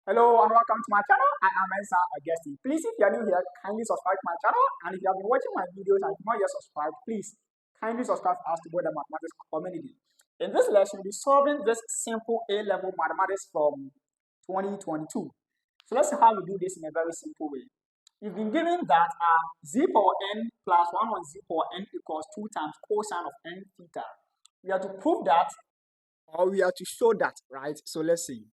Hello and welcome to my channel. I am Ensa Augustine. Please, if you are new here, kindly subscribe to my channel. And if you have been watching my videos and you've not yet subscribed, please kindly subscribe to us to grow the mathematics community. In this lesson, we'll be solving this simple A-level mathematics from 2022. So let's see how we do this in a very simple way. You've been given that z power n plus 1 on z power n equals 2 times cosine of n theta. We have to prove that, or we have to show that, right? So let's see.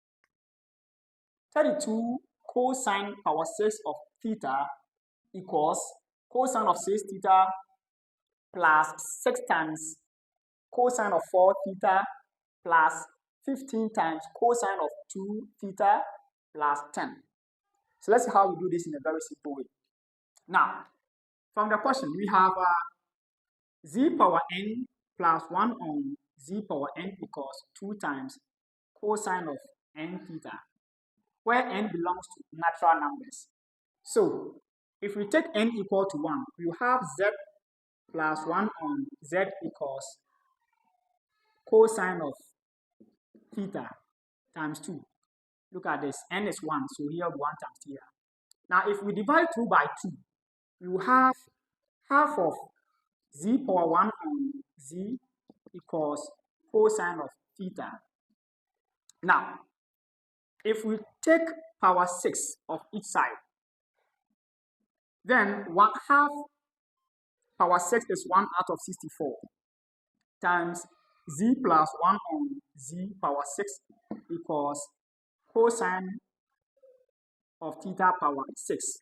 32 cosine power 6 of theta equals cosine of 6 theta plus 6 times cosine of 4 theta plus 15 times cosine of 2 theta plus 10. So let's see how we do this in a very simple way. Now, from the question, we have z power n plus 1 on z power n equals 2 times cosine of n theta, where n belongs to natural numbers. So, if we take n equal to 1, we have z plus 1 on z equals cosine of theta times 2. Look at this, n is 1, so here 1 times theta. Now, if we divide 2 by 2, we will have half of z power 1 on z equals cosine of theta. Now, if we take power 6 of each side, then half power 6 is 1 out of 64 times z plus 1 on z power 6 equals cosine of theta power 6.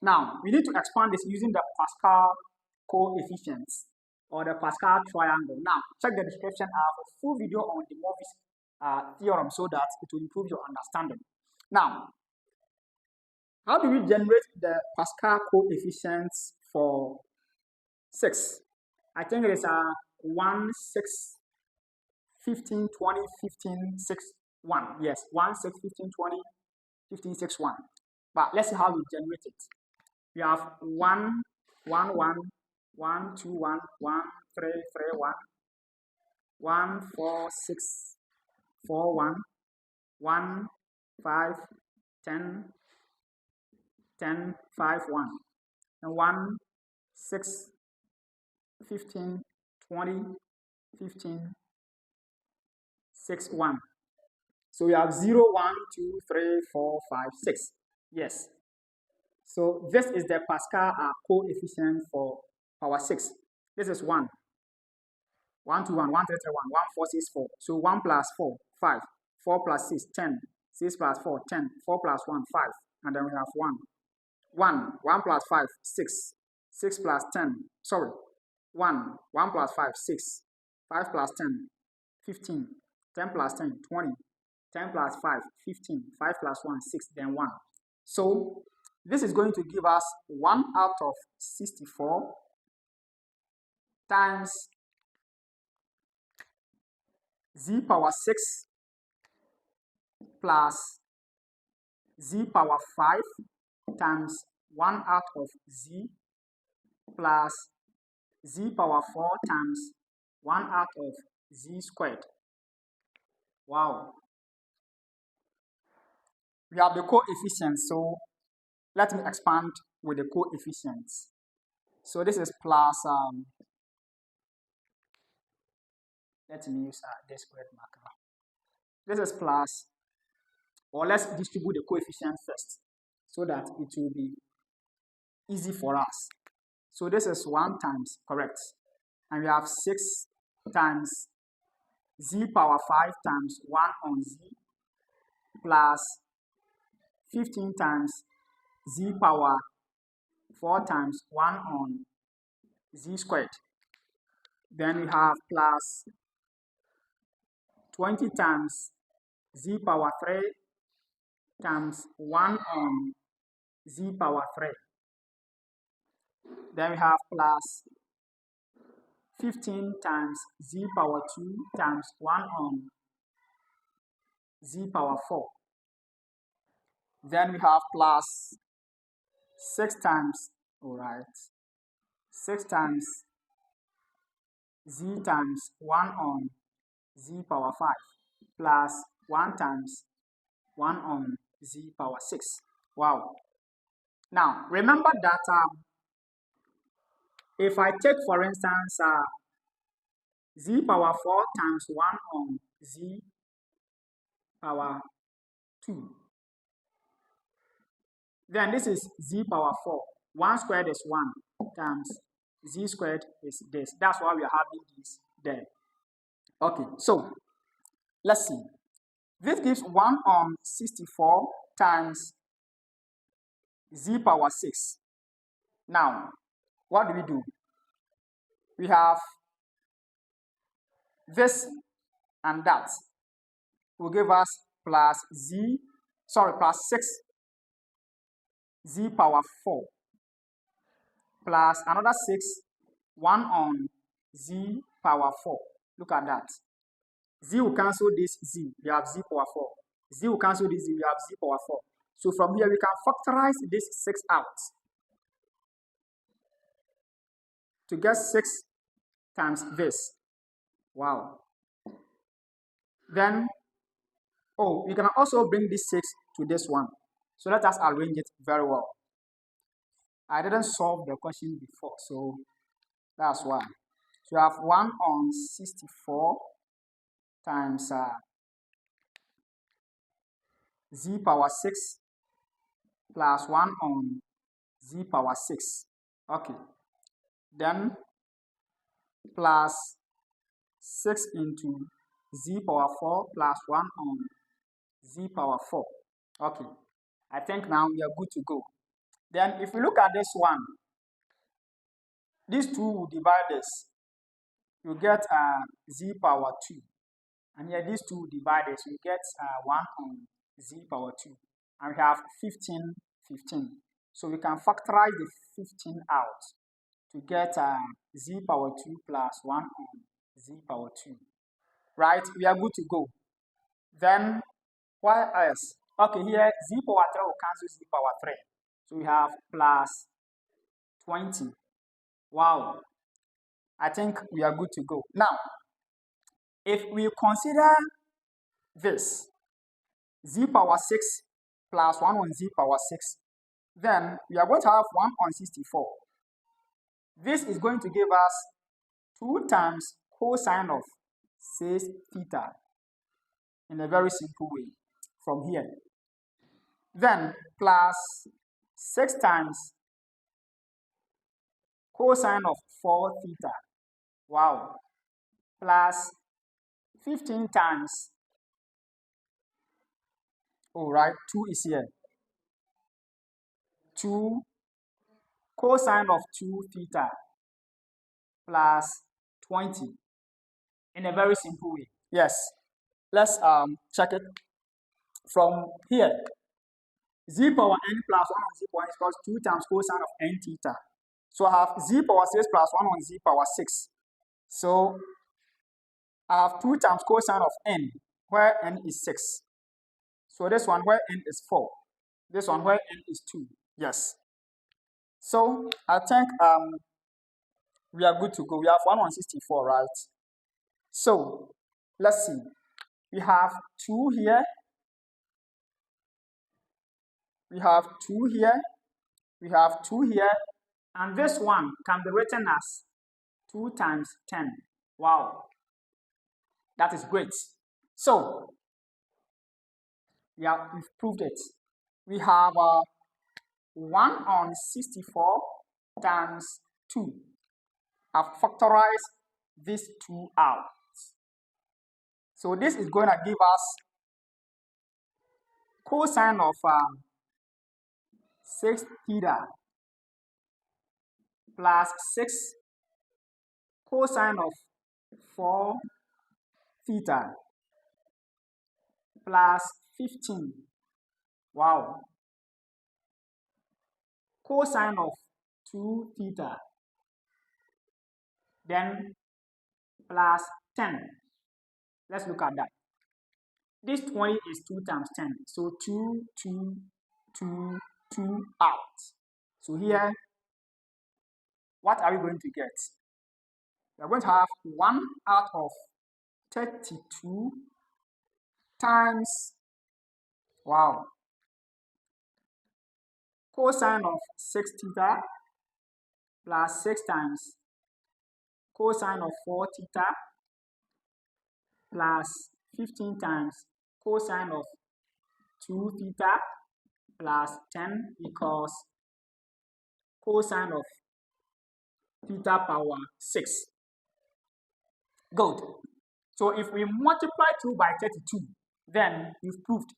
Now, we need to expand this using the Pascal coefficients or the Pascal triangle. Now, check the description. I have a full video on the Morphy's theorem so that it will improve your understanding. Now, how do we generate the Pascal coefficients for 6? I think it is 1, 6, 15, 20, 15, 6, 1. Yes, 1, 6, 15, 20, 15, 6, 1. But let's see how we generate it. We have 1, 1, 1, 1, 2, 1, 1, 3, 3, 1, 1, 4, 6, 4, 1, 1, 5, 10, 10, 5, 1, and 1, 6, 15, 20, 15, 6, 1. So we have 0, 1, 2, 3, 4, 5, 6. Yes. So this is the Pascal coefficient for power 6. This is 1. 1, 2, 1, 1, 3, 3, 1, 1, 4, 6, 4. So 1 plus 4, 5. 4 plus 6, 10. 6 plus 4, 10. 4 plus 1, 5. And then we have 1. 1 plus 5, 6. 6 plus 10. Sorry. 1 plus 5, 6. 5 plus 10, 15. 10 plus 10, 20. 10 plus 5, 15. 5 plus 1, 6. Then 1. So this is going to give us 1 out of 64 times z power 6 plus z power 5 times 1 out of z plus z power 4 times 1 out of z squared. Wow. We have the coefficients, so let me expand with the coefficients. So this is plus, let me use this squared marker. This is plus, or let's distribute the coefficients first so that it will be easy for us. So this is 1 times, correct. And we have 6 times z power 5 times 1 on z plus 15 times z power 4 times 1 on z squared. Then we have plus 20 times z power 3 times 1 on z power 3. Then we have plus 15 times z power 2 times 1 on z power 4. Then we have plus 6 times, alright, 6 times z times 1 on z power 5 plus 1 times 1 on z power 6. Wow. Now, remember that if I take, for instance, z power 4 times 1 on z power 2, then this is z power 4. 1 squared is 1 times z squared is this. That's why we are having this there. Okay, so let's see. This gives 1 on 64 times z power 6. Now, what do? We have this and that will give us plus 6 z power 4 plus another 6, 1 on z power 4. Look at that. Z will cancel this z, we have z power 4. Z will cancel this z, we have z power 4. So from here, we can factorize this 6 out to get 6 times this. Wow. Then, we can also bring this 6 to this one. So let us arrange it very well. I didn't solve the question before, so that's why. So you have 1 on 64 times z power 6 plus 1 on z power 6. Okay. Then plus 6 into z power 4 plus 1 on z power 4. Okay. I think now we are good to go. Then if we look at this one, these two will divide this. You get z power 2. And here these two divide this. You get 1 on z power 2. And we have 15, 15. So we can factorize the 15 out to get z power 2 plus 1 on z power 2. Right? We are good to go. Then what else? Okay, here z power 3 will cancel z power 3. So we have plus 20. Wow. I think we are good to go. Now, if we consider this, z power 6 plus 1 on z power 6, then we are going to have 1 on 64. This is going to give us 2 times cosine of 6 theta in a very simple way from here. Then plus 6 times cosine of 4 theta. Wow. Plus 15 times, all right, 2 is here. 2 cosine of 2 theta plus 20 in a very simple way. Yes. Let's check it from here. Z power n plus 1 on z power n equals 2 times cosine of n theta. So I have z power 6 plus 1 on z power 6. So I have 2 times cosine of n, where n is 6. So this one where n is 4. This one where n is 2. Yes. So I think we are good to go. We have 1 on 64, right? So let's see. We have 2 here. We have 2 here. We have 2 here. And this one can be written as 2 times 10. Wow. That is great. So we've proved it. We have 1 on 64 times 2. I've factorized these 2 out. So this is going to give us cosine of 6 theta plus 6 cosine of 4 theta plus 15. Wow. Cosine of 2 theta. Then plus 10. Let's look at that. This 20 is 2 times 10. So 2, 2, 2, 2 out. So here, what are we going to get? We are going to have 1 out of 32 times, wow, cosine of 6 theta plus 6 times cosine of 4 theta plus 15 times cosine of 2 theta plus 10 equals cosine of theta power 6. Good. So if we multiply through by 32, then we've proved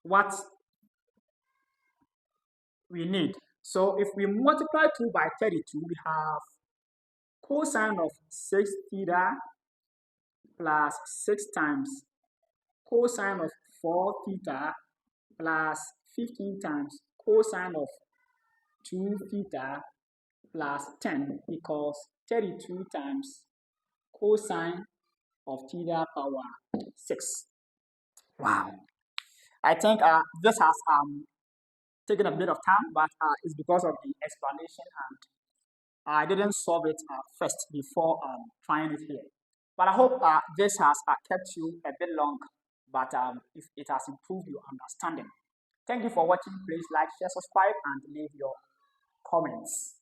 what we need. So if we multiply 2 by 32, we have cosine of 6 theta plus 6 times cosine of 4 theta plus 15 times cosine of 2 theta plus 10 equals 32 times cosine of theta power 6. Wow. I think this has taken a bit of time, but it's because of the explanation, and I didn't solve it first before trying it here. But I hope this has kept you a bit long, but if it has improved your understanding. Thank you for watching. Please like, share, subscribe, and leave your comments.